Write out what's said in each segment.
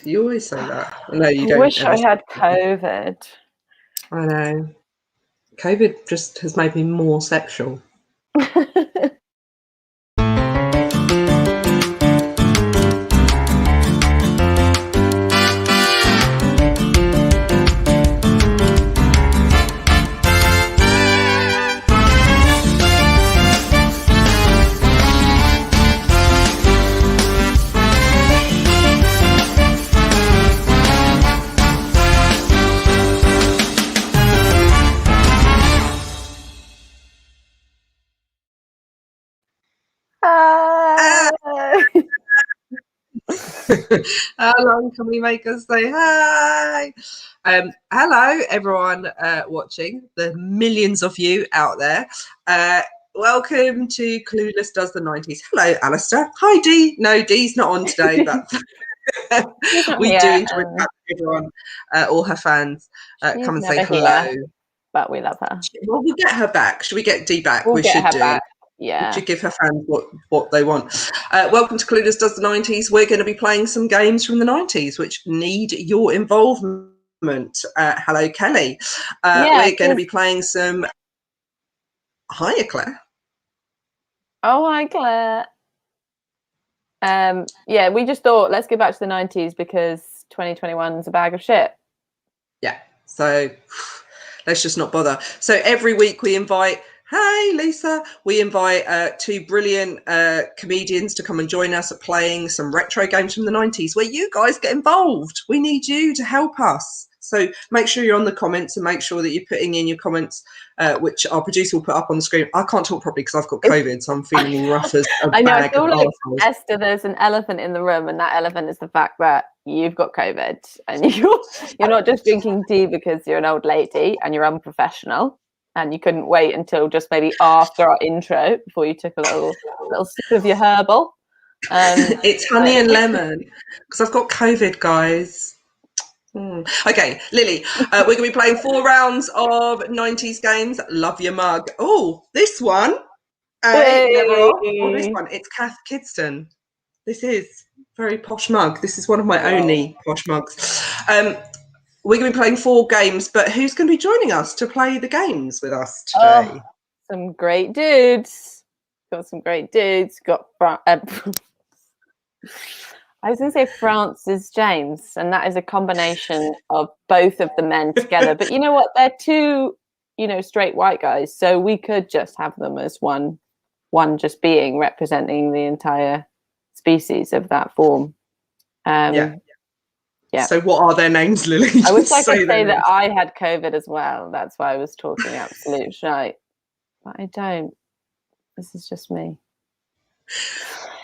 You always say that. No, you I don't. wish I had COVID. I know. COVID just has made me more sexual. How long can we make us say hi? Hello, everyone watching, the millions of you out there. Welcome to Clueless Does the 90s. Hello, Alistair. Hi, Dee. No, Dee's not on today, but we do enjoy everyone, all her fans. Come and say hello. Here, but we love her. Well, we'll get her back. Should we get Dee back? We'll we get should her do. Back. Yeah. We should give her fans what they want. Welcome to Clueless Does the 90s. We're going to be playing some games from the 90s which need your involvement. Hello, Kelly. We're going to be playing some... Hiya, Claire. Oh, hi, Claire. Yeah, we just thought, let's go back to the 90s because 2021 is a bag of shit. Yeah, so let's just not bother. So every week we invite... Hey, Lisa. We invite two brilliant comedians to come and join us at playing some retro games from the 90s where you guys get involved. We need you to help us. So make sure you're on the comments and make sure that you're putting in your comments, which our producer will put up on the screen. I can't talk properly because I've got COVID, so I'm feeling all rough as a bag I feel like, arseholes. Esther, there's an elephant in the room, and that elephant is the fact that you've got COVID and you're not just drinking tea because you're an old lady and you're unprofessional. And you couldn't wait until just maybe after our intro before you took a little sip of your herbal. It's honey and lemon because I've got COVID, guys. Okay, Lily, we're going to be playing 4 rounds of 90s games. Love your mug. Oh, this one. Never off. Oh, this one. It's Kath Kidston. This is very posh mug. This is one of my only posh mugs. We're going to be playing 4 games, but who's going to be joining us to play the games with us today? Oh, some great dudes. Got some great dudes. Got I was going to say Francis James, and that is a combination of both of the men together. But you know what? They're two, straight white guys, so we could just have them as one just being representing the entire species of that form. Yeah. So what are their names, Lily? I wish I could say that I had COVID as well. That's why I was talking absolute shite. But I don't. This is just me.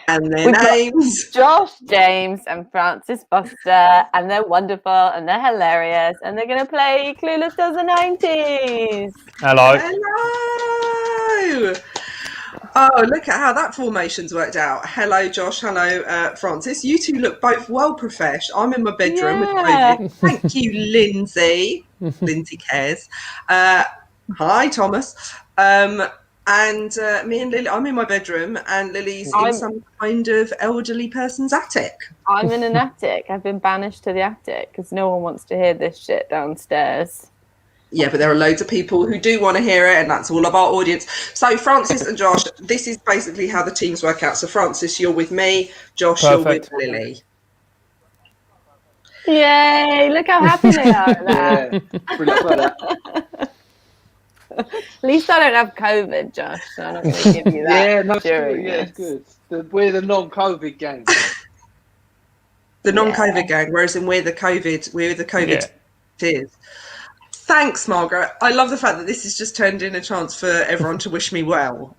And their names? Josh, James, and Francis Foster. And they're wonderful and they're hilarious. And they're going to play Clueless Does the 90s. Hello. Hello. Oh, look at how that formation's worked out. Hello, Josh. Hello, Francis. You two look both well professional. I'm in my bedroom with COVID. Thank you, Lindsay. Lindsay cares. Hi, Thomas. And me and Lily, I'm in my bedroom and Lily's in some kind of elderly person's attic. I'm in an attic. I've been banished to the attic because no one wants to hear this shit downstairs. Yeah, but there are loads of people who do want to hear it, and that's all of our audience. So, Francis and Josh, this is basically how the teams work out. So, Francis, you're with me. Josh, Perfect. You're with Lily. Yay! Look how happy they are at that. At least I don't have COVID, Josh, so I'm not going to give you that. It's good. We're the non-COVID gang. The non-COVID gang, whereas we're the COVID tears. Thanks, Margaret. I love the fact that this has just turned in a chance for everyone to wish me well.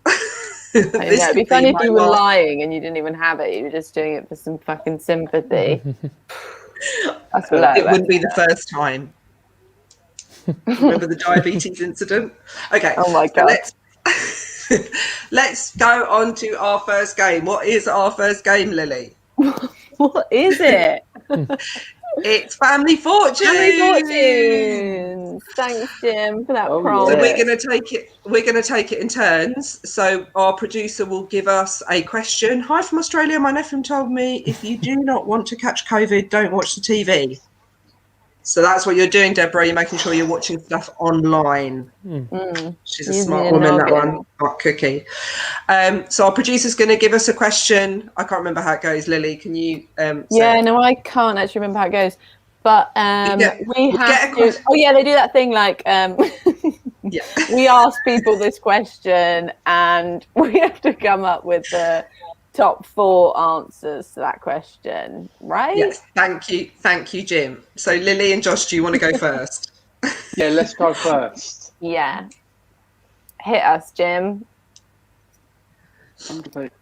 It'd be funny if you were lying and you didn't even have it. You were just doing it for some fucking sympathy. That's what it wouldn't be the first time. Remember the diabetes incident? Okay. Oh my God. Let's go on to our first game. What is our first game, Lily? What is it? It's Family Fortunes. Family Fortunes. James. Thanks, Jim, for that prompt. So we're going to take it in turns. So our producer will give us a question. Hi from Australia. My nephew told me if you do not want to catch COVID, don't watch the TV. So that's what you're doing, Deborah. You're making sure you're watching stuff online. She's a smart woman, that one. Smart cookie. So our producer's going to give us a question. I can't remember how it goes. Lily, can you say it? No, I can't actually remember how it goes. But we have to... Oh, yeah, they do that thing like... we ask people this question and we have to come up with the top 4 answers to that question, right? Yes, thank you, Jim. So Lily and Josh, do you want to go first? Yeah, let's go first. Yeah. Hit us, Jim.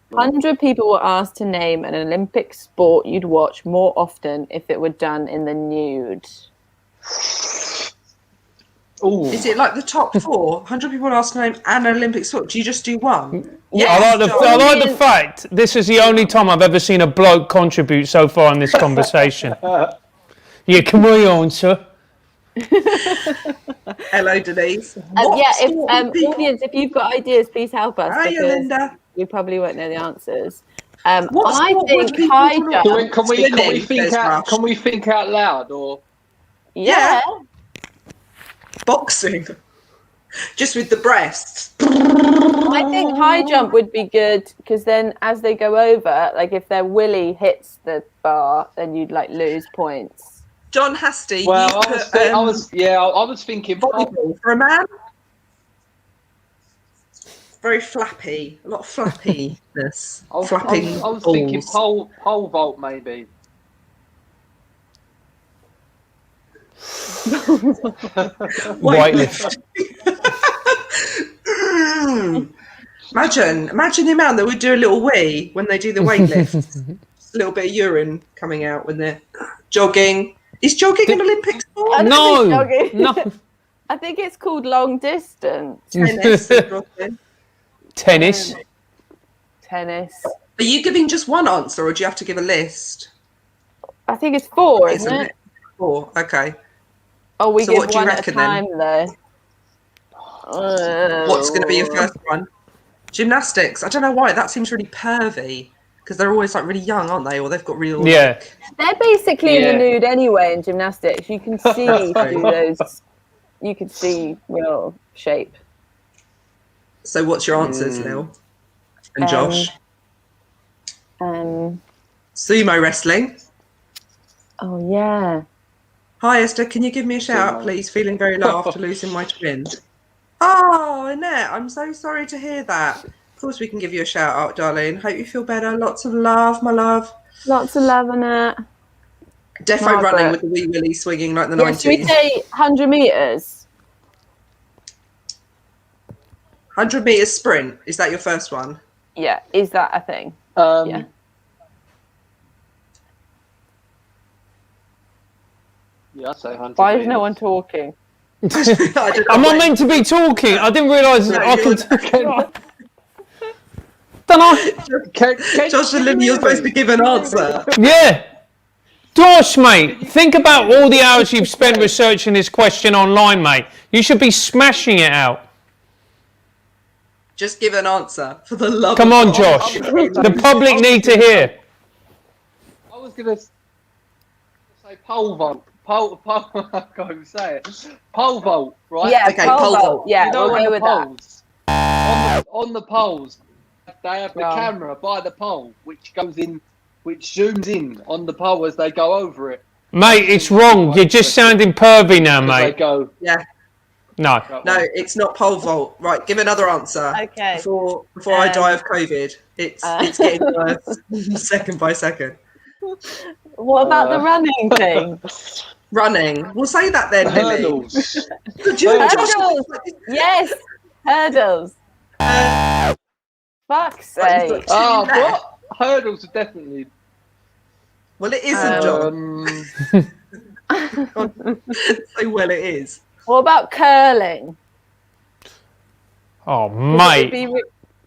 100 people were asked to name an Olympic sport you'd watch more often if it were done in the nude. Ooh. Is it like the top 4? 100 people asked to name an Olympic sport. Do you just do one? Yeah. I like the fact this is the only time I've ever seen a bloke contribute so far in this conversation. Yeah, can we answer? Hello, Denise. Audience, if you've got ideas, please help us. Hi, Linda. We probably won't know the answers. I think high jump. Can we think out loud or? Yeah. Boxing. Just with the breasts. I think high jump would be good because then as they go over, like if their willy hits the bar, then you'd like lose points. John Hasty. Well, I was thinking volleyball for a man. Very flappy, a lot of flappiness. I was thinking pole vault maybe. Weightlift. Imagine the amount that would do a little wee when they do the weightlift. A little bit of urine coming out when they're jogging. Is jogging an Olympic sport? No. I think it's called long distance. Tennis. Tennis. Are you giving just one answer or do you have to give a list? I think it's 4, isn't it? 4, okay. Oh, we so give what do you one reckon, at a time, though. What's going to be your first one? Gymnastics. I don't know why. That seems really pervy because they're always like really young, aren't they? Or they've got real... Yeah. They're basically in the nude anyway in gymnastics. You can see through those... You can see real shape. So what's your answers, Lil? And Josh? Sumo wrestling. Oh, yeah. Hi, Esther. Can you give me a shout out, please? Feeling very low after losing my twin. Oh, Annette, I'm so sorry to hear that. Of course we can give you a shout out, darling. Hope you feel better. Lots of love, my love. Lots of love, Annette. Defo running with the wee willy swinging like the 90s. Should we say 100 metres? 100 metres sprint. Is that your first one? Yeah. Is that a thing? Yeah. Yeah, I'd say 100 Why is no one talking? I'm not meant to be talking. I didn't realise that I could... Don't know. Josh and Lily, you're supposed to give an answer. Yeah. Josh, mate, think about all the hours you've spent researching this question online, mate. You should be smashing it out. Just give an answer, for the love Come of on, God. Josh. The public need to hear. I was going to say pole vault. I can't even say it. Pole vault, right? Yeah, okay, pole vault. Yeah, you know, we'll go with poles, on the poles, they have the camera by the pole, which zooms in on the pole as they go over it. Mate, it's wrong. You're just sounding pervy now, mate. They go. Yeah. No, it's not pole vault. Right, give another answer. Okay. Before I die of COVID, it's getting worse second by second. What about the running thing? Running. We'll say that then, Hurdles. Hurdles. Yes, hurdles. Fuck's sake. Oh, what? Hurdles are definitely. Well, it isn't, John. Say, well, it is. What about curling? Oh, mate. It'd be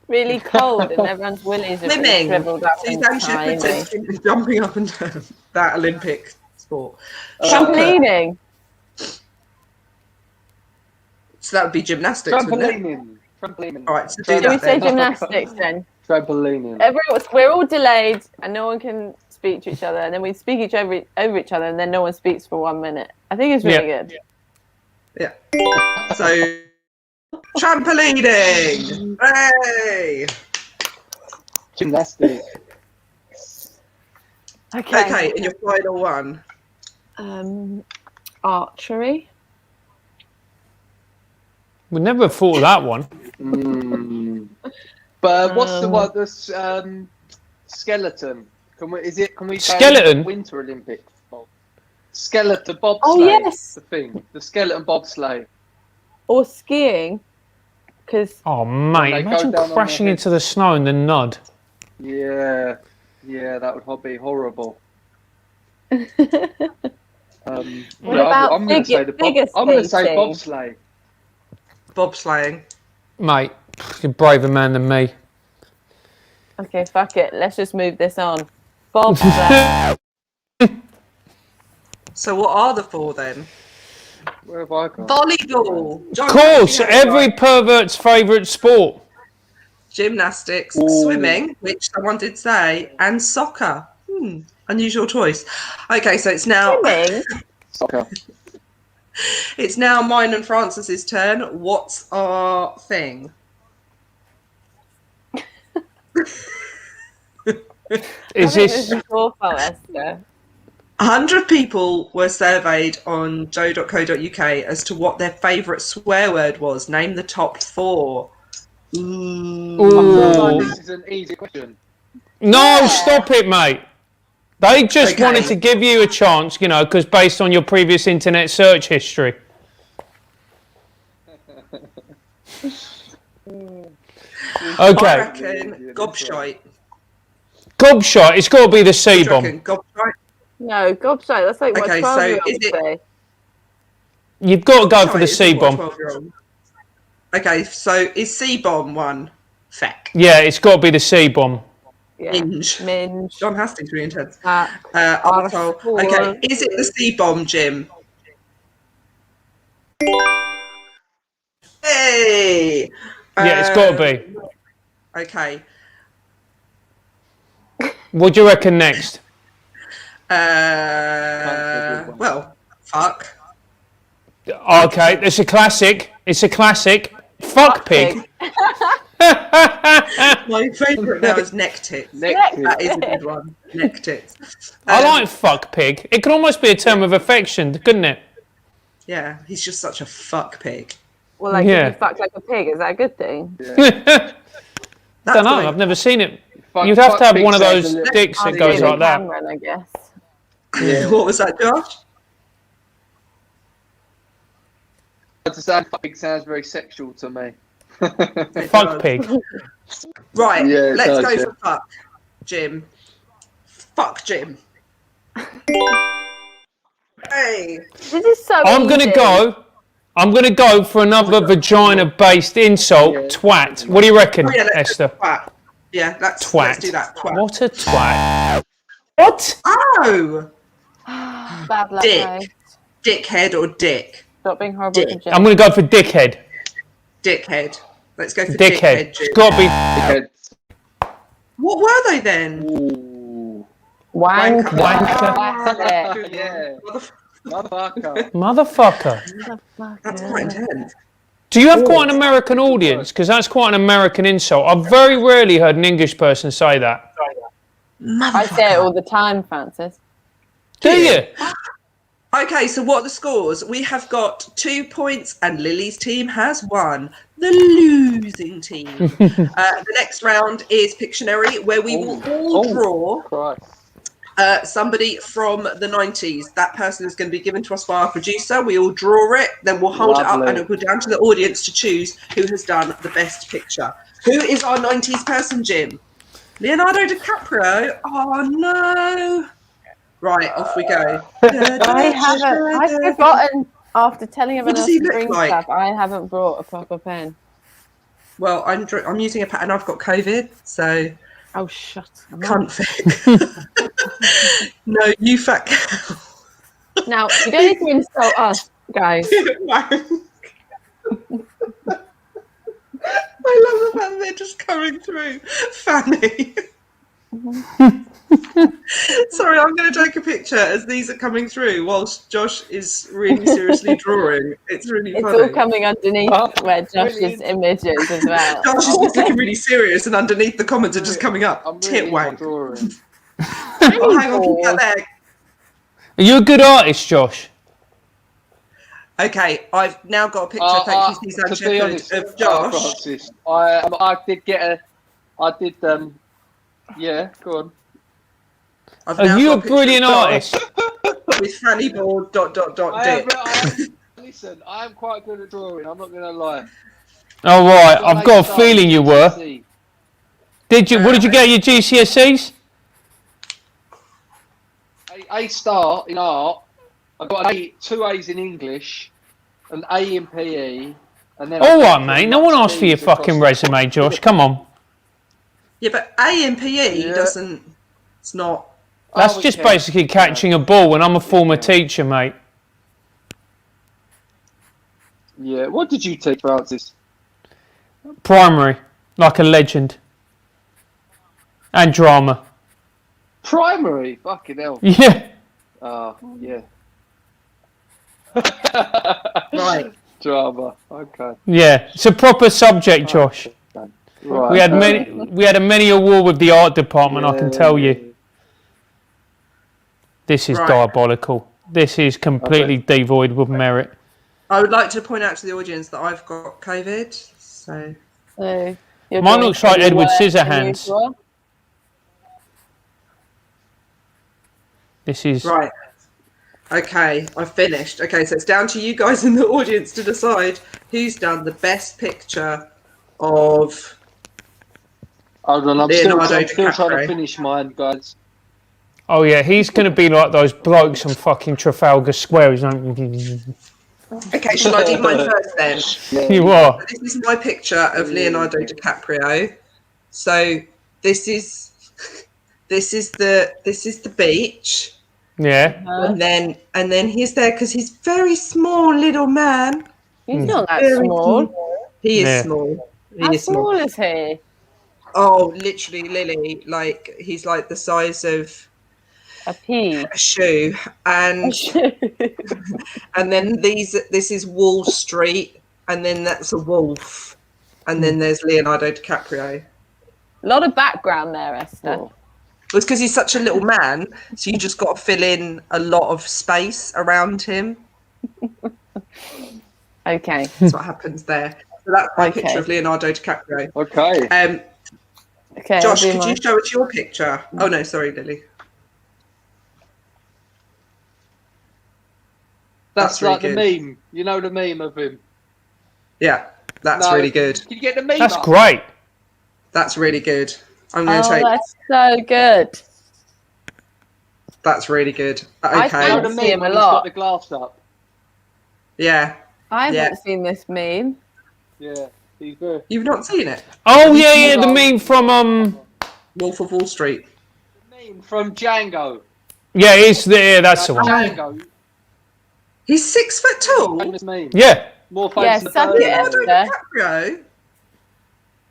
really cold and everyone's willies are really shriveled up. Suzanne Shepherd says jumping up and down. That Olympic sport. Trampolining. So that would be gymnastics, wouldn't it? Trampolining. All right, so do Shall we that say then. gymnastics then? Trampolining. We're all delayed and no one can speak to each other, and then we speak over each other, and then no one speaks for 1 minute. I think it's really good. Yeah. So, trampolining. Hey. Gymnastics. Okay, and your final one. Archery. We never thought of that one. But what's the one? This skeleton. Can we Skeleton? Winter Olympics? Skeleton bobsleigh. Oh yes. The thing. The skeleton bobsleigh. Or skiing. Because Oh mate, imagine crashing into the snow in the nud. Yeah, that would be horrible. What yeah, about I'm going to say bobsleigh. Bobsleighing. Mate, you're a braver man than me. Okay, fuck it. Let's just move this on. Bobsleigh. So what are the 4 then? Where have I gone? Volleyball. Of course, every pervert's favourite sport. Gymnastics, swimming, which someone did say, and soccer. Unusual choice. Okay, so it's now Soccer. it's now mine and Francis's turn. What's our thing? Is this 100 people were surveyed on joe.co.uk as to what their favourite swear word was. Name the top 4. Ooh. This is an easy question. No, stop it, mate. They just wanted to give you a chance, you know, because based on your previous internet search history. I Okay. reckon gobshite. Gobshite, it's got to be the C-bomb. Gobshite? No, gobshite. That's like what Okay, 12-year-olds so is it- say. You've got to go for the Gobshite is what C-bomb. 12-year-old. Okay, so is C-bomb one? Feck. Yeah, it's got to be the C-bomb. Yeah. Minge. Minge. John Hastings, really intense. Arsehole. Okay, is it the C-bomb, Jim? Hey! Yeah, it's got to be. Okay. What do you reckon next? Well, fuck. Okay, it's a classic. It's a classic. Fuck pig. My favourite now is neck tits. That is a good one. Neck tits. I like fuck pig. It could almost be a term of affection, couldn't it? Yeah, he's just such a fuck pig. Well, like, Yeah. if you fuck like a pig, is that a good thing? That's Don't know. the- I've never seen it. Fuck- You'd have to fuck have pig one of sounds those a little- dicks that I'll goes see the like that. Cameron, I guess. What was that, Josh? Fuck pig sounds very sexual to me. Fuck pig. Right, Yeah, it let's does, go yeah. for fuck, Jim. Fuck Jim. Hey. This is so I'm gonna easy. go for another vagina-based insult. Yeah. Twat. What do you reckon, Oh, yeah, let's Esther? Twat. Yeah, let's Twat. do that. Twat. What a twat. What? Oh! Bad luck, Dick. guys. Dickhead or dick? Stop being horrible Dick. to Jim. I'm gonna go for dickhead. Dickhead. Let's go for Dickhead. dickhead, It's Jim. got to be. Dickhead. What were they then? Ooh. Wanker. Wanker. That's it. Yeah. Motherfucker. Motherfucker. That's quite intense. Do you have quite an American audience? Because that's quite an American insult. I've very rarely heard an English person say that. I say it all the time, Francis. Do you? Okay, so what are the scores? We have got 2 points and Lily's team has 1. The losing team. The next round is Pictionary, where we will all draw Christ. somebody from the 90s. That person is going to be given to us by our producer. We all draw it, then we'll hold it up Lovely. and it'll go down to the audience to choose who has done the best picture. Who is our 90s person, Jim? Leonardo DiCaprio? Oh, no. Right, off we go. I've forgotten, after telling everyone What does else he to look bring like? stuff, I haven't brought a proper pen. Well, I'm using a pen and I've got COVID, so Oh, shut up. can't fake. No, you fat cow. Now, you don't need to insult us, guys. I love the fact that they're just coming through. Fanny. Sorry, I'm going to take a picture as these are coming through whilst Josh is really seriously drawing. It's really funny. It's all coming underneath where Josh's image is as well. Josh is just looking really serious, and underneath the comments are just coming up. I'm Tit really wank. drawing. Oh, hang on, keep that there. Are you a good artist, Josh? Okay, I've now got a picture. Thank you, Suzanne to be honest, Shepherd, of Josh. Francis, I did get a. I did. Yeah, go on. I've Are now you got a picture brilliant of Josh artist? with Fanny Ball ... Dick. Listen, I am quite good at drawing. I'm not going to lie. All right, I've got a feeling you were. Did you? What did you get at your GCSEs? A star in art. I got an A, 2 A's in English, an A in PE, and then. All right, mate. No one asked for your fucking resume, Josh. Come on. Yeah, but A in PE doesn't. It's not. That's just basically catching a ball, and I'm a former teacher, mate. Yeah. What did you teach, Francis? Primary, like a legend. And drama. Primary? Fucking hell. Yeah. Oh, yeah. Right. Drama. Okay. Yeah. It's a proper subject, Josh. Right. We had a many award with the art department, I can tell you. This is diabolical. This is completely devoid of merit. I would like to point out to the audience that I've got COVID, so mine looks like Edward Scissorhands. This is right. Okay, I've finished. Okay, so it's down to you guys in the audience to decide who's done the best picture of Hold on, I'm Leonardo still trying DiCaprio. to finish mine, guys. Oh yeah, he's going to be like those blokes on fucking Trafalgar Square. He's like, Okay, shall I do mine first then? you are. This is my picture of Leonardo DiCaprio. So this is the beach. Yeah. And then he's there because he's very small little man. He's not that Very small. He is small. How small is he? Oh, literally, Lily, like he's like the size of a pea, a shoe, and and then this is Wall Street, and then that's a wolf, and then there's Leonardo DiCaprio. A lot of background there, Esther. Oh. It's because he's such a little man, so you just got to fill in a lot of space around him. Okay, that's what happens there. So that's my picture of Leonardo DiCaprio. Okay. Okay, Josh, could you show us your picture? Oh no, sorry, Lily. That's really like good. the meme. You know the meme of him. Yeah, that's really good. Can you get the meme? That's up? great. That's really good. I'm going to take. That's so good. That's really good. Okay. I fancy him a lot. He's got the glass up. Yeah. I haven't seen this meme. Yeah, he's good. You've not seen it? Oh yeah, the meme from Wolf of Wall Street. The meme from Django. Yeah, that's the one. Django. He's 6 foot tall. Yeah. More famous suck it, Esther. DiCaprio.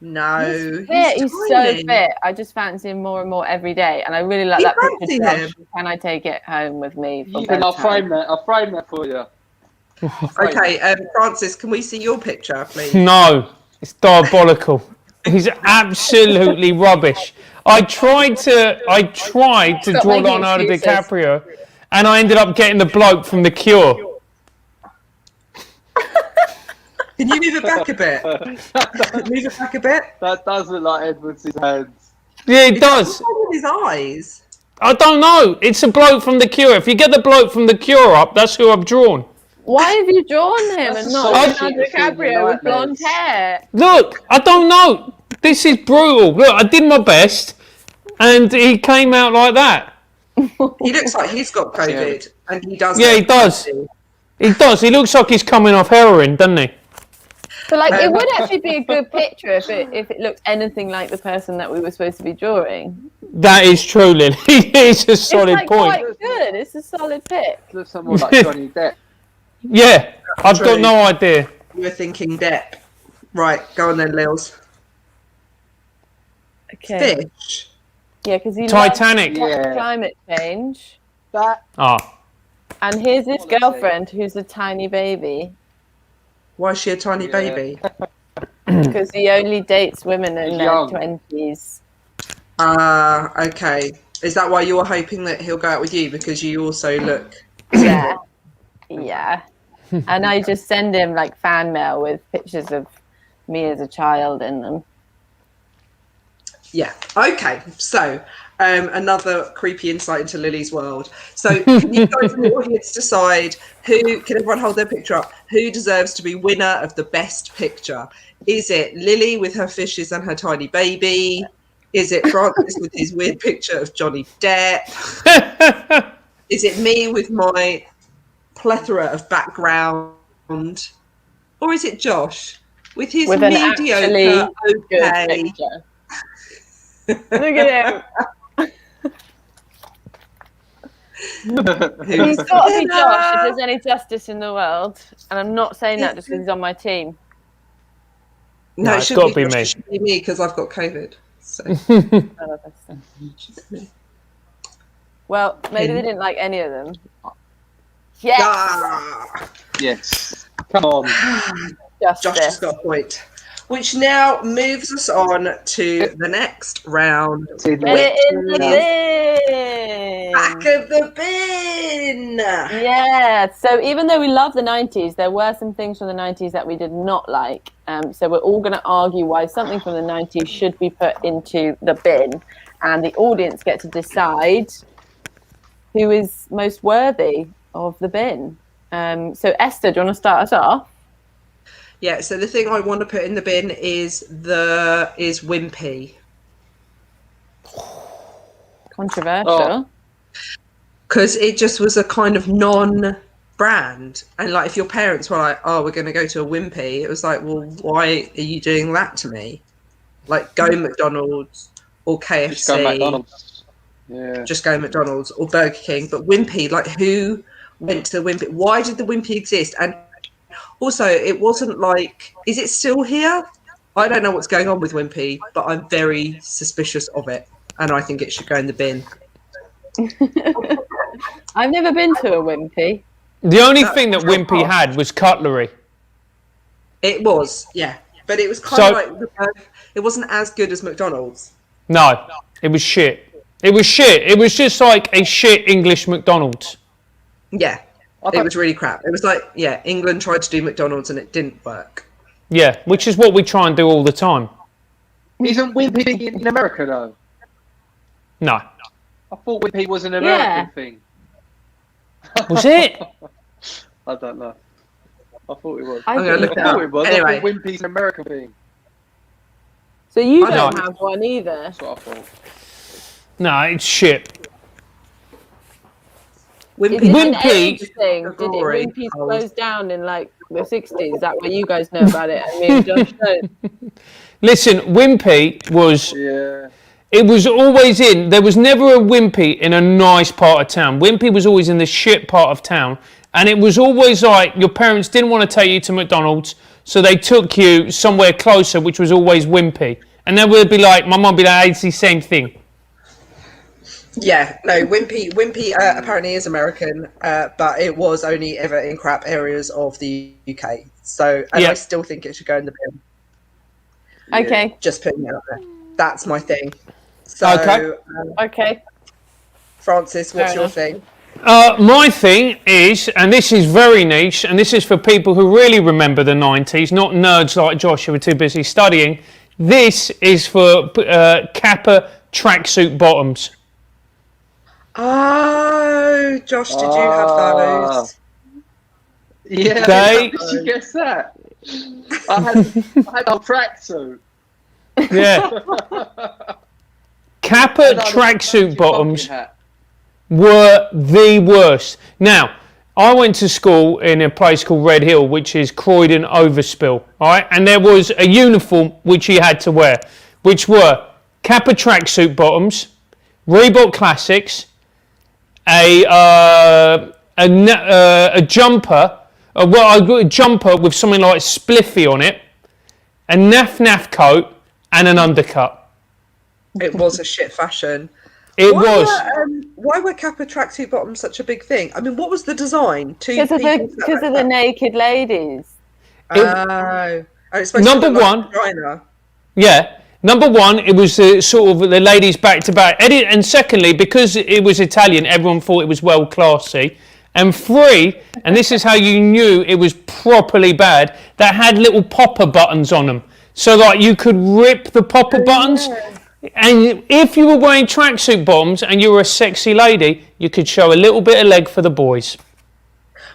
No, he's so fit. I just fancy him more and more every day, and I really like that picture. Josh. Can I take it home with me? I'll frame that. I'll frame that for you. Okay, Francis, can we see your picture, please? No, it's diabolical. He's absolutely rubbish. I tried to draw Leonardo DiCaprio, and I ended up getting the bloke from The Cure. Can you move it back a bit? Move it back a bit. That does look like Edward's hands. Yeah, it does. With his eyes. I don't know. It's a bloke from The Cure. If you get the bloke from The Cure up, that's who I've drawn. Why have you drawn him and not Leonardo DiCaprio with blonde hair? Look, I don't know. This is brutal. Look, I did my best, and he came out like that. He looks like he's got COVID, and he does. Yeah, he does. He does. He looks like he's coming off heroin, doesn't he? But like, it would actually be a good picture if it looked anything like the person that we were supposed to be drawing. That is true, Lily. It's a solid it's point. Quite good. It's a solid pick. Looks someone like Johnny Depp. Yeah, I've got no idea. You were thinking Depp. Right, go on then, Lils. Okay. Fish. Yeah, because he Titanic. loves Yeah. climate change. That And here's his Policy. girlfriend who's a tiny baby. Why is she a tiny baby? Because he only dates women in He's their young. 20s. Okay. Is that why you were hoping that he'll go out with you because you also look? Yeah. Yeah. And I just send him like fan mail with pictures of me as a child in them. Yeah. Okay. So, another creepy insight into Lily's world. So, can you guys in the audience decide who? Can everyone hold their picture up? Who deserves to be winner of the best picture? Is it Lily with her fishes and her tiny baby? Is it Francis with his weird picture of Johnny Depp? Is it me with my plethora of background? Or is it Josh with his With an mediocre, actually good okay? picture. Look at him. He's got to be Josh if there's any justice in the world. And I'm not saying that just because he's on my team. No, it's it gotta should be be Josh, me. it should be me because I've got COVID. So. Well, maybe they didn't like any of them. Yes! Ah, yes. Come on. Josh has Justice. got a point. Which now moves us on to the next round. Get it in the bin! Back of the bin! Yeah, so even though we love the 90s, there were some things from the 90s that we did not like. So we're all going to argue why something from the 90s should be put into the bin. And the audience get to decide who is most worthy of the bin. So Esther, do you want to start us off? Yeah, so the thing I want to put in the bin is Wimpy. Controversial. Because it just was a kind of non-brand. And like if your parents were like, oh, we're going to go to a Wimpy, it was like, well, why are you doing that to me? Like go McDonald's or KFC. Just go McDonald's. Yeah. Just go McDonald's or Burger King. But Wimpy, like who went to the Wimpy? Why did the Wimpy exist? And also, it wasn't like, is it still here? I don't know what's going on with Wimpy, but I'm very suspicious of it. And I think it should go in the bin. I've never been to a Wimpy. The only thing that Wimpy had was cutlery. It was, yeah. But it was kind of like, it wasn't as good as McDonald's. No, it was shit. It was shit. It was just like a shit English McDonald's. Yeah. It was really crap. It was like, yeah, England tried to do McDonald's and it didn't work. Yeah, which is what we try and do all the time. Isn't Wimpy big in America, though? No. I thought Wimpy was an American thing. Was it? I don't know. I thought it was. I'm going to look it I thought up. it was. Anyway. I thought Wimpy's an American thing. So you I don't know. have one either. That's what I thought. No, it's shit. Wimpy. Is it an Wimpy- age thing? Did it Glory. Wimpy closed down in like the 60s? Is that what you guys know about it? I mean, Josh knows. Listen, Wimpy was... Yeah. It was always in... There was never a Wimpy in a nice part of town. Wimpy was always in the shit part of town. And it was always like your parents didn't want to take you to McDonald's, so they took you somewhere closer, which was always Wimpy. And then we'd be like, my mum would be like, it's the same thing. Yeah, no, Wimpy apparently is American, but it was only ever in crap areas of the UK. So, and I still think it should go in the bin. Okay. Just putting it out there. That's my thing. So, Okay. Francis, what's Fair your enough. thing? My thing is, and this is very niche, and this is for people who really remember the 90s, not nerds like Josh who were too busy studying. This is for Kappa tracksuit bottoms. Oh, Josh, did you have those? Yeah, They- did you guess that? I had a tracksuit. Yeah. Kappa tracksuit bottoms were the worst. Now, I went to school in a place called Red Hill, which is Croydon Overspill, all right? And there was a uniform which you had to wear, which were Kappa tracksuit bottoms, Reebok Classics, a jumper Well, I got a jumper with something like spliffy on it, a naff coat, and an undercut. It was a shit fashion. It was. Why were Kappa tracksuit bottoms such a big thing? I mean, what was the design? Because of the naked ladies. Oh, it's supposed Number to look one. like a vagina. Yeah. Number one, it was sort of the ladies back to back. And secondly, because it was Italian, everyone thought it was well classy. And three, and this is how you knew it was properly bad, that had little popper buttons on them. So like you could rip the popper buttons. And if you were wearing tracksuit bottoms and you were a sexy lady, you could show a little bit of leg for the boys.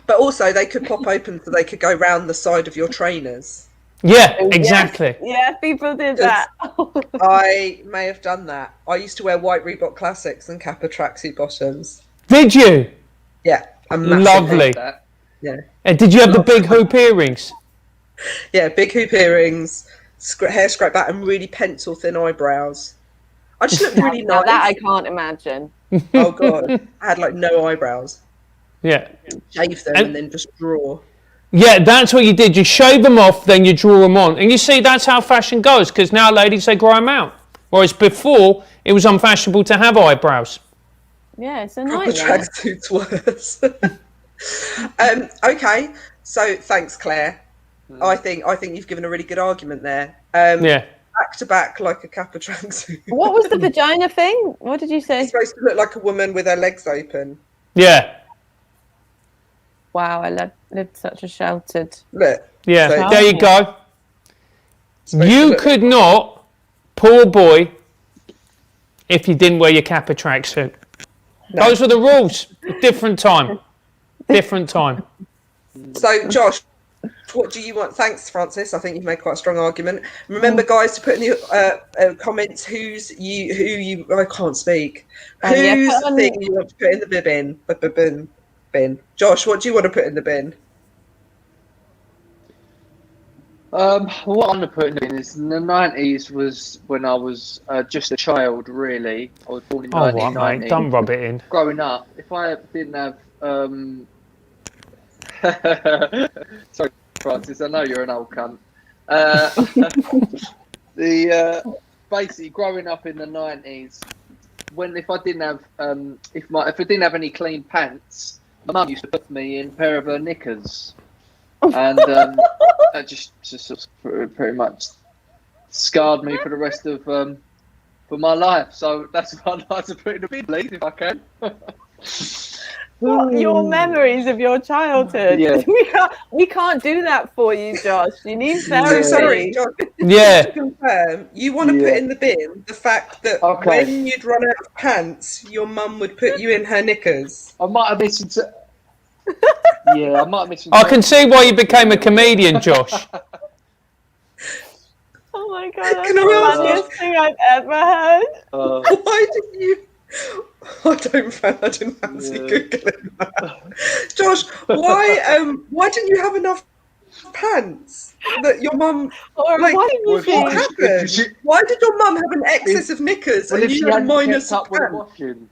But also they could pop open so they could go round the side of your trainers. Yeah, exactly. Yeah, people did that. I may have done that. I used to wear white Reebok Classics and Kappa tracksuit bottoms. Did you? Yeah. Lovely. Yeah. And did you have the big hoop earrings? Yeah, big hoop earrings, hair scrape back, and really pencil thin eyebrows. I just looked really nice. That I can't imagine. Oh god, I had like no eyebrows. Yeah. Shave them and then just draw. Yeah, that's what you did. You shave them off, then you draw them on. And you see, that's how fashion goes, because now ladies, they grow them out. Whereas before, it was unfashionable to have eyebrows. Yeah, it's a Proper nightmare. tracksuits worse. Okay, so thanks, Claire. I think you've given a really good argument there. Yeah. Back to back like a Kappa tracksuit. What was the vagina thing? What did you say? It's supposed to look like a woman with her legs open. Yeah. Wow, I lived such a sheltered. Look. Yeah, So- there you go. Supposed to You look- could not, poor boy, if you didn't wear your Kappa tracksuit. No. Those were the rules. Different time. Different time. So, Josh, what do you want? Thanks, Francis. I think you've made quite a strong argument. Remember, guys, to put in the comments who you. I can't speak. Whose thing you want to put in the bin? Josh, what do you want to put in the bin? What I'm going to put in the bin is in the 90s was when I was just a child, really. I was born in Oh, what, 1990. mate? Don't rub it in. Growing up, if I didn't have... Sorry, Francis, I know you're an old cunt. Basically, growing up in the 90s, if I didn't have if I didn't have any clean pants, my mum used to put me in a pair of her knickers, and that just sort of pretty much scarred me for the rest of for my life. So that's what I'd like to put in the bin, please, if I can. What, your memories of your childhood? Yeah. We can't do that for you, Josh. You need So therapy. sorry, Josh. Yeah. To confirm, you want to put in the bin the fact that when you'd run out of pants, your mum would put you in her knickers. I might have listened to. Yeah, I might have listened. I can see why you became a comedian, Josh. Oh my god, that's Can the I ask- funniest thing I've ever heard. Why did you? I didn't fancy googling that. Josh, why didn't you have enough pants that your mum? Or Like, why did you what think? happened? Why did your mum have an excess of knickers Well, and if she you had hadn't minus kept of up with the pants? washing.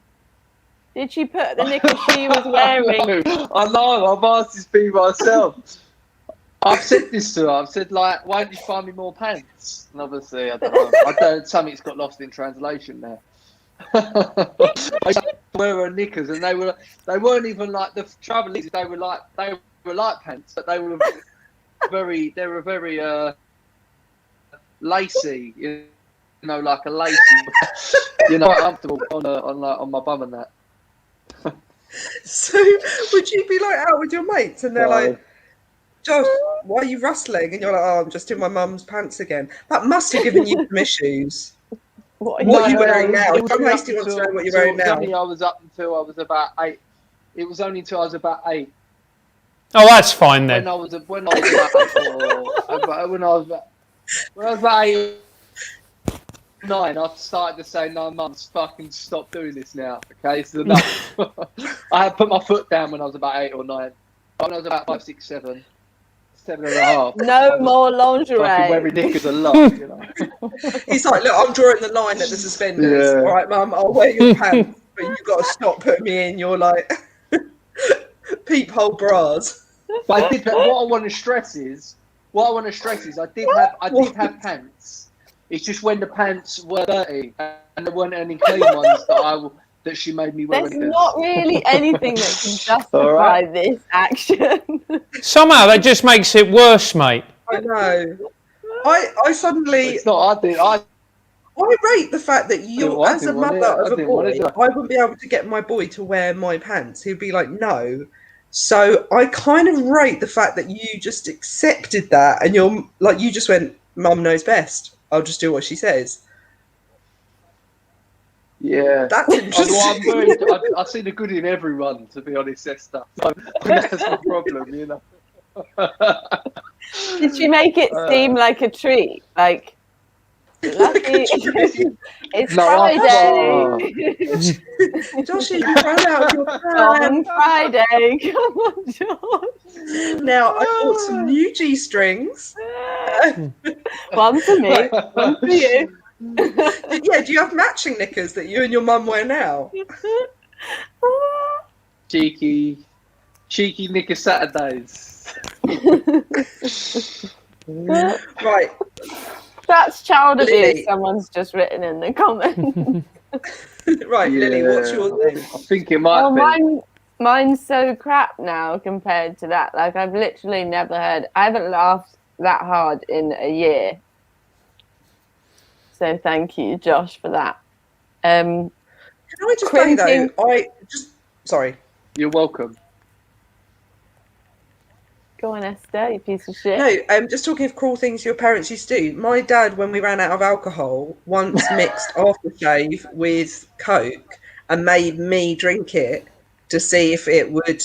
Did she put the knickers she was wearing? I know, I've asked this be myself. I've said this to her. I've said, like, why didn't you find me more pants? And obviously, I don't know. Something's got lost in translation there. I used to wear her knickers, and they weren't even like the trouble is they were like pants, but they were very lacy, you know, like a lacy, you know, comfortable on my bum and that. So would you be like out with your mates and they're like, Josh, why are you rustling? And you're like, oh, I'm just in my mum's pants again. That must have given you some issues. What are you wearing now? Tom Hasty wants to know what you're wearing now. I was up until I was about 8. It was only until I was about 8. Oh, that's fine then. When I was about 8, 9, I started to say, no, Mum, fucking stop doing this now. Okay, it's enough. I had put my foot down when I was about 8 or 9. When I was about 5, 6, 7. 7.5. No more lingerie. Fucking wearing knickers a lot, you know. He's like, look, I'm drawing the line at the suspenders. Yeah. All right, Mum, I'll wear your pants, but you've got to stop putting me in your like peephole bras. But I did. What I want to stress is I did have pants. It's just when the pants were dirty and there weren't any clean ones that she made me wear. There's not really anything that can justify this action. Somehow that just makes it worse, mate. I know. I suddenly. It's not. I rate the fact that you, as a mother of a boy, I wouldn't be able to get my boy to wear my pants. He'd be like, no. So I kind of rate the fact that you just accepted that, and you just went, Mum knows best. I'll just do what she says. Yeah, that's interesting. I see the good in everyone, to be honest, Esther. So that's the problem, you know. Did she make it seem like a treat? Like, lucky, it's Friday. Josh, you ran out of your on Friday. Come on, Josh. Now, I bought some new G-strings. One for me, one for you. Yeah, do you have matching knickers that you and your mum wear now? Cheeky knicker Saturdays. Right. That's child abuse. Someone's just written in the comments. Right, yeah. Lily, what's your thing? I think it might be. Mine's so crap now compared to that. Like, I've literally never heard. I haven't laughed that hard in a year. So thank you, Josh, for that. Can I just say though? Sorry. You're welcome. Go on, Esther, you piece of shit. No, just talking of cruel things your parents used to do. My dad, when we ran out of alcohol, once mixed aftershave with Coke and made me drink it to see if it would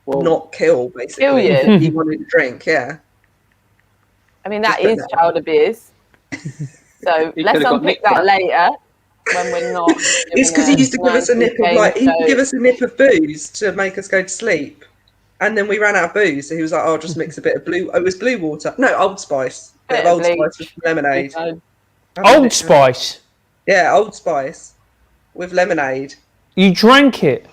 not kill, basically. Kill you? He wanted to drink, yeah. I mean, that is child abuse. So let's unpick that later when we're not. It's because he used to give us a nip of he'd give us a nip of booze to make us go to sleep. And then we ran out of booze, so he was like, "Oh, I'll just mix a bit of it was blue water. No, Old Spice. Bit of Old Spice with lemonade. Old Spice? Yeah, Old Spice with lemonade. You drank it?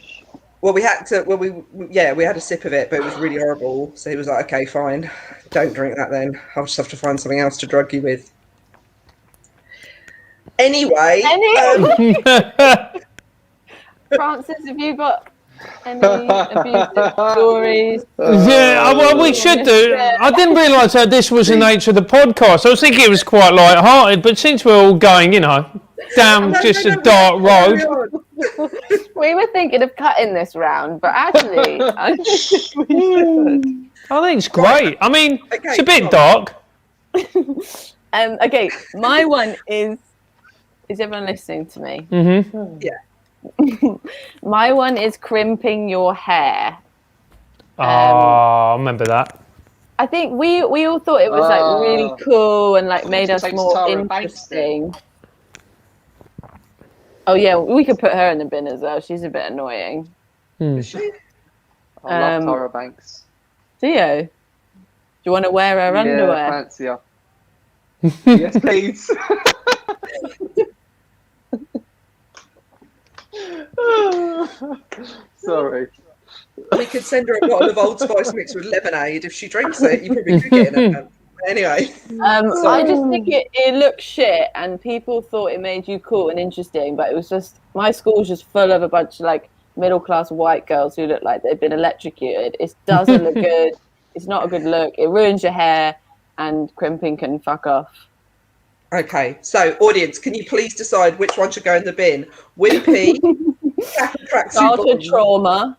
Well, we had to. Well, we had a sip of it, but it was really horrible. So he was like, "Okay, fine, don't drink that then. I'll just have to find something else to drug you with." Anyway. Francis, have you got any abusive stories? Yeah, well, we should do. I didn't realise that this was the nature of the podcast. I was thinking it was quite light-hearted, but since we're all going, down a dark road. We were thinking of cutting this round, but actually, I think we should. I think it's great. I mean, it's a bit dark. Okay, my one is everyone listening to me? Mm-hmm. Yeah. My one is crimping your hair. I remember that. I think we all thought it was like really cool and like made us more interesting. Oh yeah, we could put her in the bin as well. She's a bit annoying. Is she? I love Tara Banks. Do you? Do you want to wear her underwear? Yeah, fancy her. Yes, please. Sorry. We could send her a bottle of Old Spice mixed with lemonade. If she drinks it, you probably could get in her. Anyway. I just think it looked shit and people thought it made you cool and interesting, but it was just, my school was just full of a bunch of like middle class white girls who look like they've been electrocuted. It doesn't look good. It's not a good look. It ruins your hair, and crimping can fuck off. Okay, so audience, can you please decide which one should go in the bin? Wimpy, childhood trauma,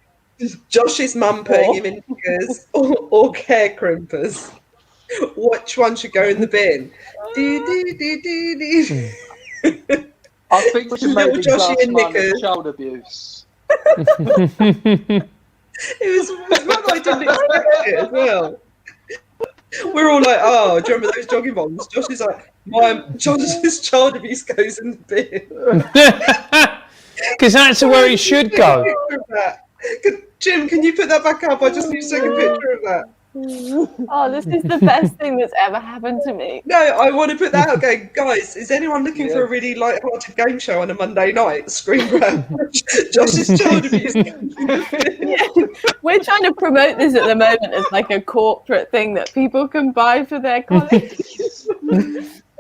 Josh's mum putting him in fingers, or hair crimpers. Which one should go in the bin? I think we should maybe Joshy in knickers. Child abuse. It was one I didn't expect it as well. We're all like, oh, do you remember those jogging bombs? Josh is like, Josh's child abuse goes in the bin. Because that's where it should go. Jim, can you put that back up? I just need to take a picture of that. Oh, this is the best thing that's ever happened to me. No, I want to put that out going, guys, is anyone looking for a really light-hearted game show on a Monday night? Screen grab. Josh's child abuse. We're trying to promote this at the moment as like a corporate thing that people can buy for their college.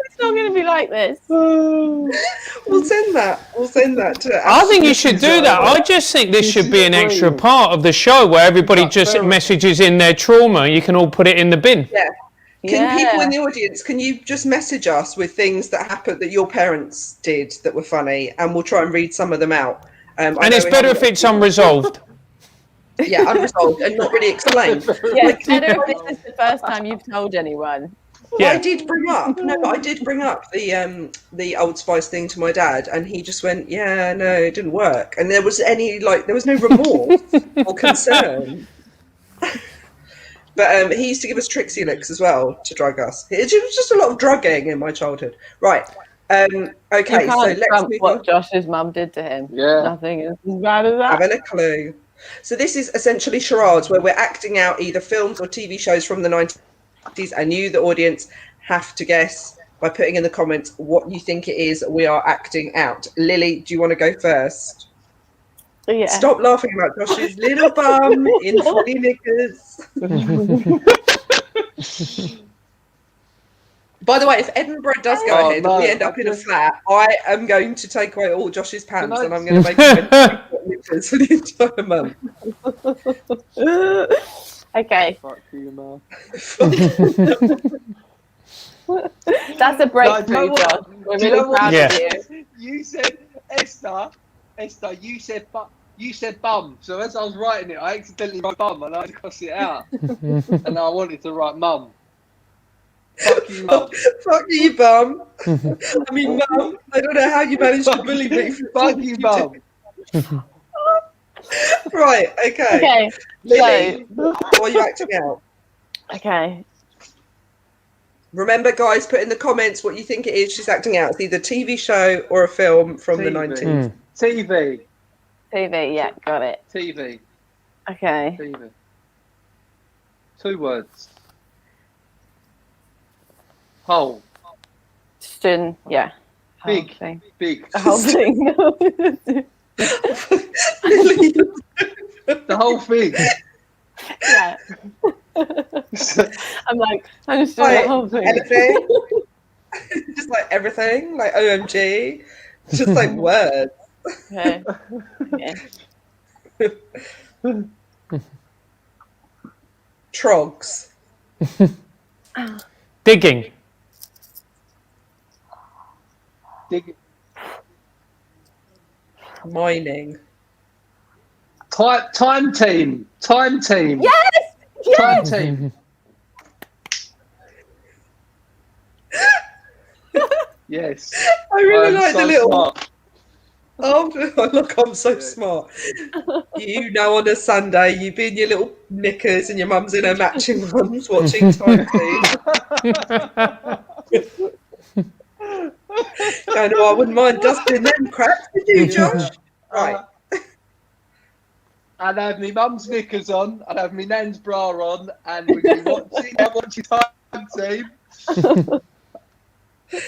It's not going to be like this. We'll send that to. I think you should do that. I just think this should be an extra part of the show where everybody just messages in their trauma. You can all put it in the bin. Yeah. Can people in the audience, can you just message us with things that happened that your parents did that were funny, and we'll try and read some of them out. And it's better if it's unresolved. Yeah, unresolved and not really explained. Yeah, it's better if this is the first time you've told anyone. Yeah. I did bring up the Old Spice thing to my dad, and he just went, "Yeah, no, it didn't work." And there was no remorse or concern. But he used to give us Trixie licks as well to drug us. It was just a lot of drugging in my childhood. Right. Okay, so let's move what on. Josh's mum did to him. Yeah. Nothing is as bad as that. Having a clue. So this is essentially charades where we're acting out either films or TV shows from the 90s, and you, the audience, have to guess by putting in the comments what you think it is we are acting out. Lily, do you want to go first? Yeah. Stop laughing about Josh's little bum in fully knickers. By the way, if Edinburgh does go ahead and we end up in a flat, I am going to take away all Josh's pants and I'm going to make him knickers for the entire month. Okay. Fuck you, man. That's a breakthrough, Josh. We're really proud of you. You said, Esther, you said bum. So as I was writing it, I accidentally wrote bum and I had to cross it out. And I wanted to write mum. Fuck you, mum. Fuck you, bum. I mean, mum, I don't know how you managed to bully me. Fuck you, bum. Right, okay. Okay. Lily, what are you acting out? Okay. Remember, guys, put in the comments what you think it is she's acting out. It's either a TV show or a film from the 90s. TV. TV, yeah, got it. TV. Okay. TV. 2 words. Whole. Stin, yeah. Big. Whole thing. Big. The whole thing. The whole thing. Yeah. I'm just doing the whole thing. Everything. Just like everything, like OMG. Just like words. Okay. Okay. Trogs. Digging. Dig. Mining. Time team. Time team. Yes! Time team. Yes. I really like the little. Smart. Oh, look, I'm so smart. You know, on a Sunday, you be in your little knickers and your mum's in her matching ones watching Time Team. Don't know, I wouldn't mind dusting them cracks, would you, Josh? Right. I'd have my mum's knickers on, I'd have my nan's bra on, and we'd be watching Time Team.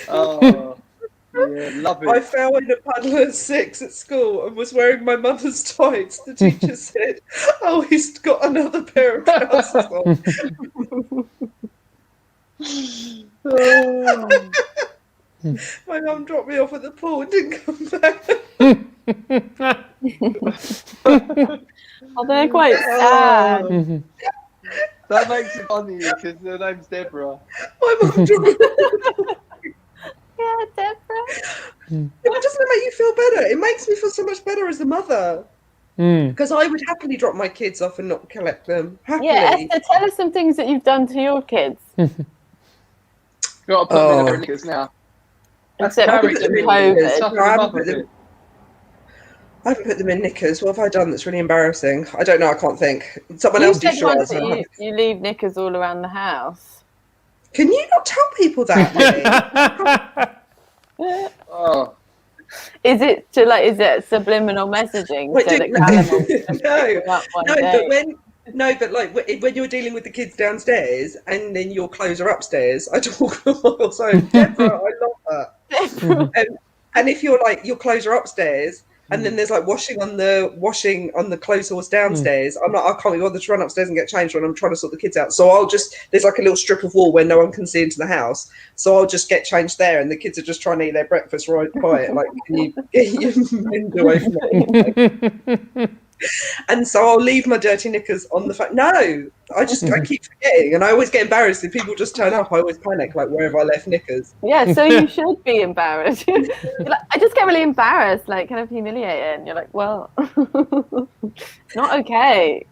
Oh, yeah, love it. I fell in a puddle at 6 at school and was wearing my mother's tights. The teacher said, "Oh, he's got another pair of trousers on." My mum dropped me off at the pool and didn't come back. Oh, they're quite sad. That makes it funny because her name's Deborah. My mum dropped me off. Yeah, Deborah. But doesn't it make you feel better? It makes me feel so much better as a mother. Because I would happily drop my kids off and not collect them. Happily. Yeah, Esther, tell us some things that you've done to your kids. Got to put them in knickers now. Except character for knickers. COVID. I haven't put them in knickers. What have I done that's really embarrassing? I don't know. I can't think. Someone else do said sure. once that you leave knickers all around the house. Can you not tell people that? Oh. Is it subliminal messaging? Wait, so that Callum will no, up one no. day? But No, but like when you're dealing with the kids downstairs and then your clothes are upstairs, I talk miles home. Deborah, I love that. And if you're like your clothes are upstairs and then there's like washing on the clothes horse downstairs, I'm like, I can't be bothered to run upstairs and get changed when I'm trying to sort the kids out. So there's like a little strip of wall where no one can see into the house. So I'll just get changed there, and the kids are just trying to eat their breakfast right by it. Like, can you get your men away from me? And so I'll leave my dirty knickers on the phone. No, I keep forgetting, and I always get embarrassed if people just turn up. I always panic, like, where have I left knickers? Yeah, so you should be embarrassed. You're like, I just get really embarrassed, like kind of humiliated. And you're like, well, not okay.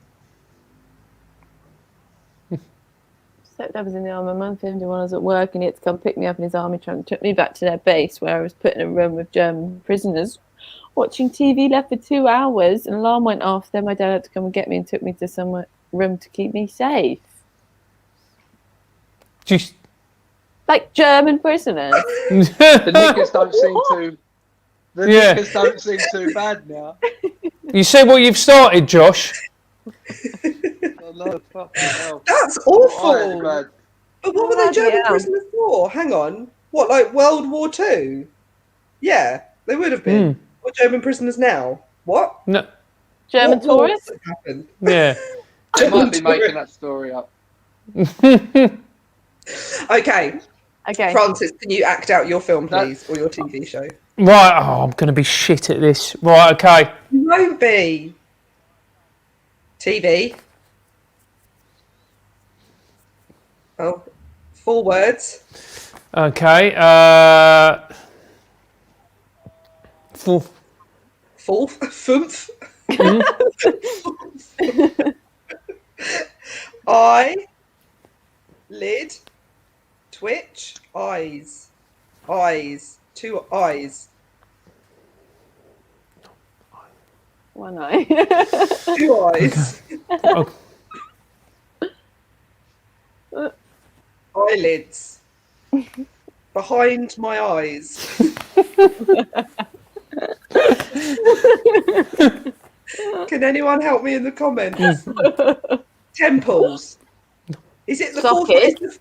Except I was in the army. My mum filmed him when I was at work, and he had to come pick me up in his army truck and took me back to their base where I was put in a room with German prisoners. Watching TV, left for 2 hours, an alarm went off. Then my dad had to come and get me and took me to some room to keep me safe. Just like German prisoners. The knickers don't seem too. The knickers don't seem too bad now. You see what you've started, Josh? Oh, no, fucking hell. That's awful. Right, but what were they German prisoners for? Hang on. What, like World War II? Yeah, they would have been. What German prisoners now? What? No. German tourists? Happened? Yeah. They might be making that story up. Okay. Okay. Francis, can you act out your film, please, or your TV show? Right. Oh, I'm going to be shit at this. Right. Okay. You won't be. TV. Oh, 4 words. Okay. Fourth. Fünf. Eye. Lid. Twitch. Eyes. 2 eyes. 1 eye. 2 eyes. Oh. Eyelids. Behind my eyes. Can anyone help me in the comments? Temples. Is it the fourth?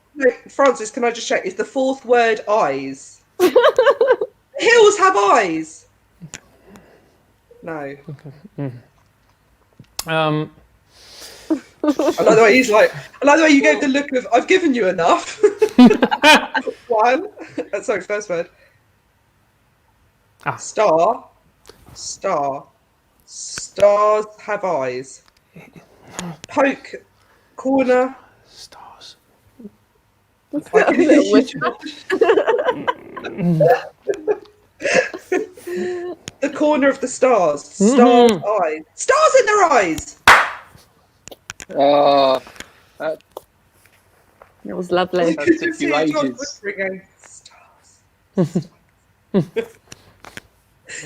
Francis, can I just check? Is the 4th word eyes? Hills have eyes. No. Um. I like the way he's like. I like the way you gave the look of. I've given you enough. 1. Sorry, first word. Star. Stars have eyes. Poke. Corner. Stars. I can hear you. The corner of the stars. Stars' eyes. Stars in their eyes. Oh, It was lovely. that took you ages. Stars.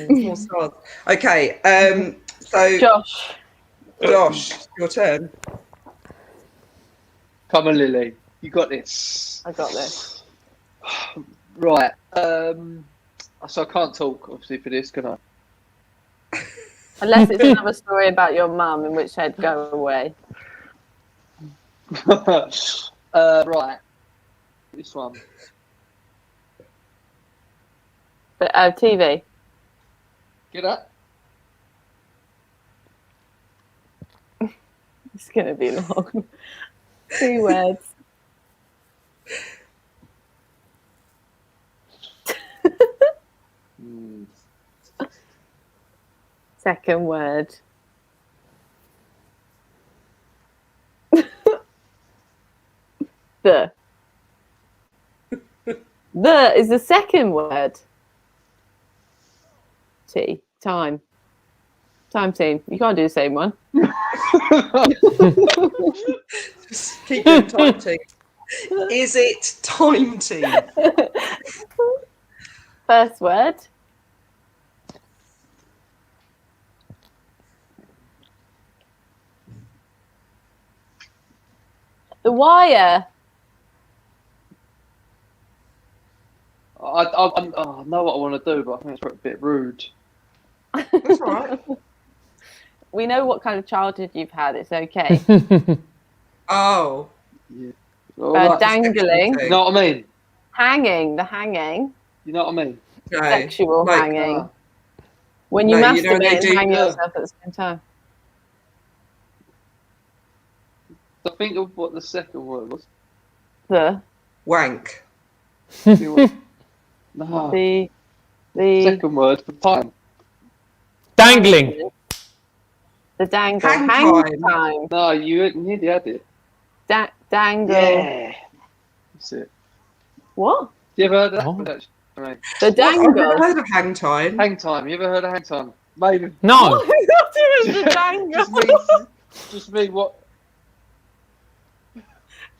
More stars. Okay. So Josh, your turn. Come on, Lily. You got this. I got this. Right. So I can't talk, obviously, for this, can I? Unless it's another story about your mum, in which I'd go away. Right. This one. But TV. Get up. It's going to be long. 2 words. Second word. The is the second word. Time team. You can't do the same one. Just keep doing time team. Is it time team? First word. The Wire. I know what I want to do, but I think it's a bit rude. That's all right. we know what kind of childhood you've had. It's okay. Oh. Yeah. All right. Dangling, You know what I mean? hanging, the hanging, You know what I mean? No. sexual Like, hanging. When you No, you know masturbate they and do- hang Yeah. yourself at the same time. I think of what the second word was. The wank. No. the Second word for time. Dangling. The dangle. Hang Hang time. time. No, you nearly had it. Dangle. Yeah. That's it. What? You ever heard of that? Oh. one, actually? Right. The What? I've dangle. never heard of hang time. Hang time. You ever heard of hang time? Maybe. No. What? Not even the dangle. Just me. What?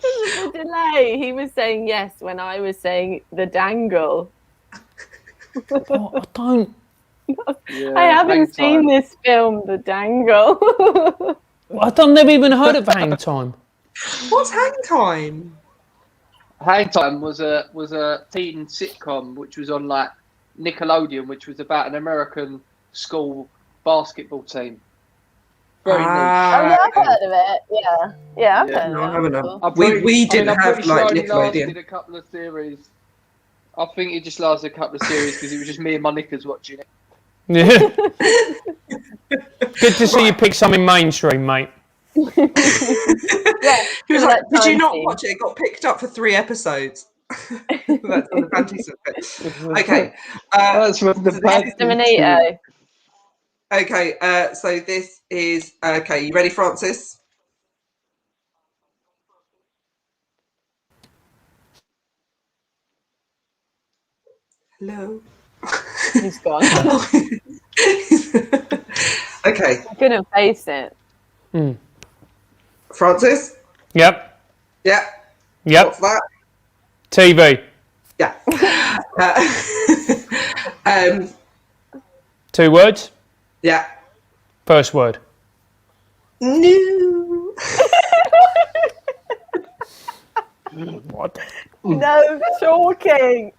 The delay. He was saying yes when I was saying the dangle. Oh, I don't. Yeah, I haven't hang seen time. this film, The Dangle. I've never even heard of hang time. What's hang time? Hang time was a teen sitcom which was on like Nickelodeon, which was about an American school basketball team. Very niche. Oh yeah, I've heard of it. Yeah, I've Yeah. heard No, I of haven't. it. I'm We pretty- didn't I'm have pretty like sure it only Nickelodeon. lasted a couple of series. I think it just lasted a couple of series because it was just me and my knickers watching it. Yeah. Good to see you pick something mainstream, mate. Yeah, He was for like, that did you time not scene. watch it? It got picked up for 3 episodes. That's on the fantasy bit. Okay. That's from the bad. Exterminato. Okay. So this is okay. You ready, Francis? Hello. He's gone. Okay, I couldn't face it. Francis. Yep. Yeah. Yep. What's that? TV. Yeah. 2 words. Yeah. First word. No. What? No talking.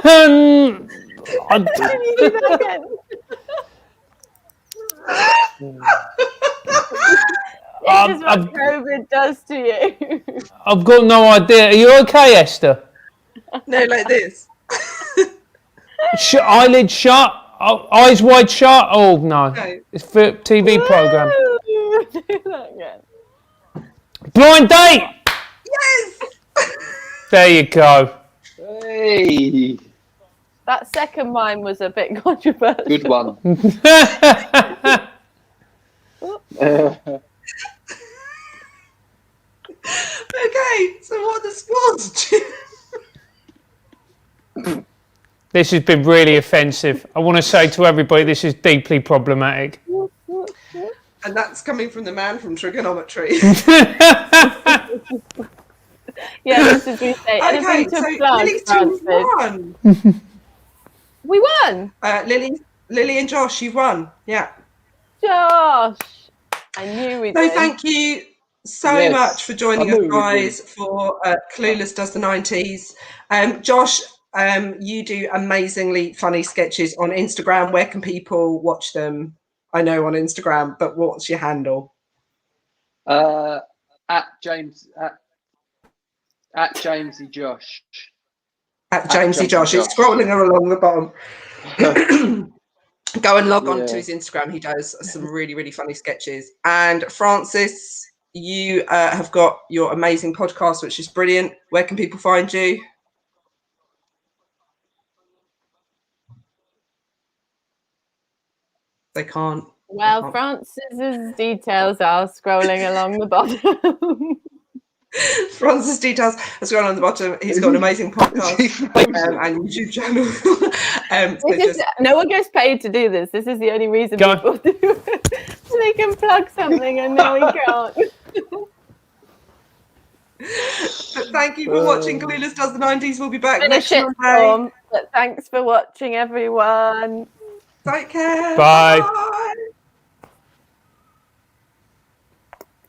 Um, Can you do that again? This is what COVID does to you. I've got no idea. Are you okay, Esther? No, like this. Eyelid shut, eyes wide shut. Oh no, No. it's for TV program. Do that again. Blind date. Yes. There you go. Hey, That second mime was a bit controversial. good one. Okay. So what are the scores? This has been really offensive. I want to say to everybody, this is deeply problematic. And that's coming from the man from trigonometry. Yeah, this is we say. Okay, Anything so to plug, Lily's Francis? 2-1. We won. Lily and Josh, you've won. Yeah. Josh. I knew we'd So win. thank you so Yes, much for joining I knew us, we'd win. guys, for Clueless Does the 90s. Josh, you do amazingly funny sketches on Instagram. Where can people watch them? I know on Instagram, but what's your handle? At James at Jamesy Josh. At Jamesy Josh. It's scrolling along the bottom. Go and log on to his Instagram. He does some really, really funny sketches. And Francis, you have got your amazing podcast, which is brilliant. Where can people find you? They can't. Well, Francis's details are scrolling along the bottom. Francis details has gone on the bottom. He's got an amazing podcast and YouTube channel. No one gets paid to do this. This is the only reason people do it. So they can plug something and now we can't. But thank you for watching Clueless Does the 90s. We'll be back next Monday. But thanks for watching, everyone. Take care. Bye.